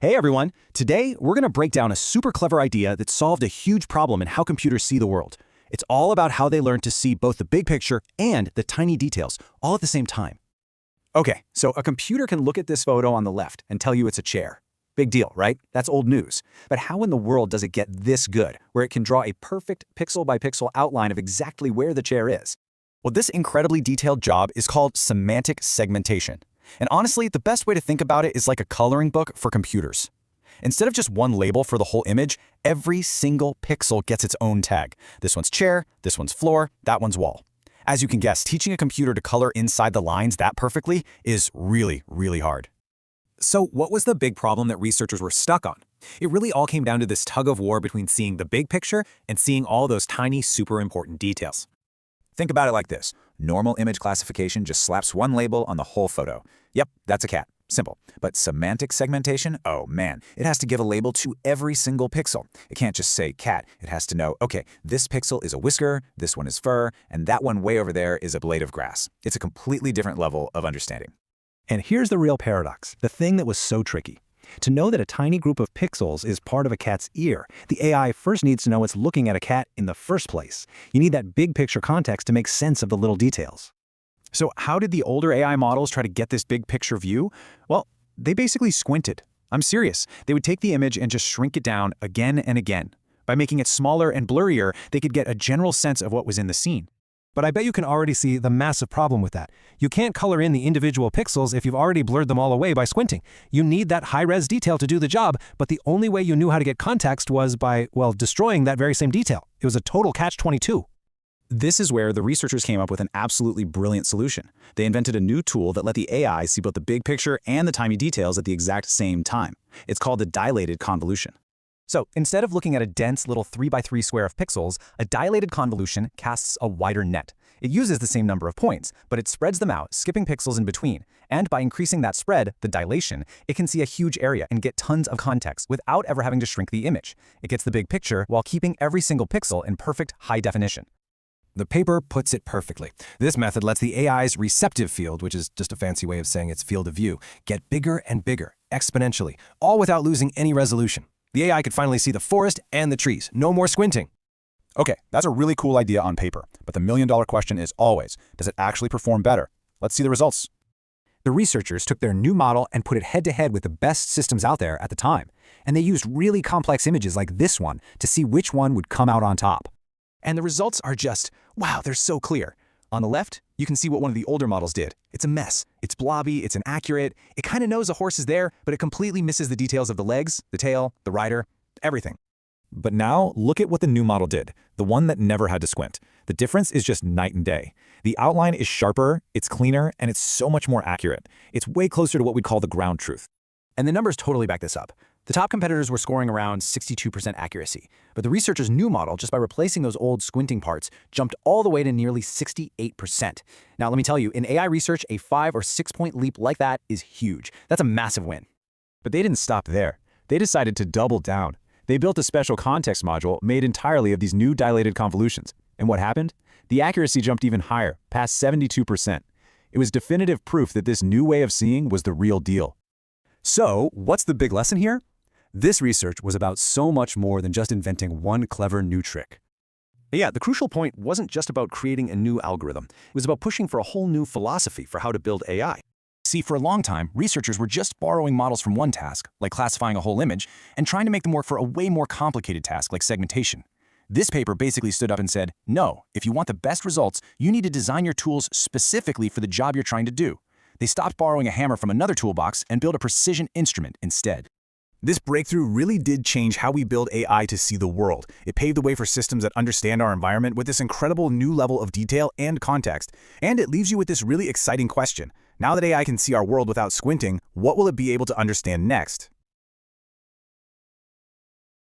Hey everyone! Today, we're going to break down a super clever idea that solved a huge problem in how computers see the world. It's all about how they learn to see both the big picture and the tiny details, all at the same time. Okay, so a computer can look at this photo on the left and tell you it's a chair. Big deal, right? That's old news. But how in the world does it get this good, where it can draw a perfect pixel-by-pixel outline of exactly where the chair is? Well, this incredibly detailed job is called semantic segmentation. And honestly, the best way to think about it is like a coloring book for computers. Instead of just one label for the whole image, every single pixel gets its own tag. This one's chair, this one's floor, that one's wall. As you can guess, teaching a computer to color inside the lines that perfectly is really, really hard. So what was the big problem that researchers were stuck on? It really all came down to this tug of war between seeing the big picture and seeing all those tiny, super important details. Think about it like this. Normal image classification just slaps one label on the whole photo. Yep, that's a cat. Simple. But semantic segmentation? Oh man, it has to give a label to every single pixel. It can't just say cat. It has to know, okay, this pixel is a whisker, this one is fur, and that one way over there is a blade of grass. It's a completely different level of understanding. And here's the real paradox, the thing that was so tricky. To know that a tiny group of pixels is part of a cat's ear, the AI first needs to know it's looking at a cat in the first place. You need that big picture context to make sense of the little details. So how did the older AI models try to get this big picture view? Well, they basically squinted. I'm serious. They would take the image and just shrink it down again and again. By making it smaller and blurrier, they could get a general sense of what was in the scene. But I bet you can already see the massive problem with that. You can't color in the individual pixels if you've already blurred them all away by squinting. You need that high-res detail to do the job, but the only way you knew how to get context was by, well, destroying that very same detail. It was a total catch-22. This is where the researchers came up with an absolutely brilliant solution. They invented a new tool that let the AI see both the big picture and the tiny details at the exact same time. It's called the dilated convolution. So instead of looking at a dense little 3x3 square of pixels, a dilated convolution casts a wider net. It uses the same number of points, but it spreads them out, skipping pixels in between. And by increasing that spread, the dilation, it can see a huge area and get tons of context without ever having to shrink the image. It gets the big picture while keeping every single pixel in perfect high definition. The paper puts it perfectly. This method lets the AI's receptive field, which is just a fancy way of saying its field of view, get bigger and bigger, exponentially, all without losing any resolution. The AI could finally see the forest and the trees. No more squinting. Okay, that's a really cool idea on paper, but the million-dollar question is always, does it actually perform better? Let's see the results. The researchers took their new model and put it head-to-head with the best systems out there at the time, and they used really complex images like this one to see which one would come out on top. And the results are just, wow, they're so clear. On the left, you can see what one of the older models did. It's a mess. It's blobby, it's inaccurate. It kind of knows a horse is there, but it completely misses the details of the legs, the tail, the rider, everything. But now, look at what the new model did, the one that never had to squint. The difference is just night and day. The outline is sharper, it's cleaner, and it's so much more accurate. It's way closer to what we'd call the ground truth. And the numbers totally back this up. The top competitors were scoring around 62% accuracy, but the researchers' new model, just by replacing those old squinting parts, jumped all the way to nearly 68%. Now, let me tell you, in AI research, a 5 or 6 point leap like that is huge. That's a massive win. But they didn't stop there. They decided to double down. They built a special context module made entirely of these new dilated convolutions. And what happened? The accuracy jumped even higher, past 72%. It was definitive proof that this new way of seeing was the real deal. So, what's the big lesson here? This research was about so much more than just inventing one clever new trick. Yeah, the crucial point wasn't just about creating a new algorithm. It was about pushing for a whole new philosophy for how to build AI. See, for a long time, researchers were just borrowing models from one task, like classifying a whole image, and trying to make them work for a way more complicated task, like segmentation. This paper basically stood up and said, no, if you want the best results, you need to design your tools specifically for the job you're trying to do. They stopped borrowing a hammer from another toolbox and built a precision instrument instead. This breakthrough really did change how we build AI to see the world. It paved the way for systems that understand our environment with this incredible new level of detail and context. And it leaves you with this really exciting question. Now that AI can see our world without squinting, what will it be able to understand next?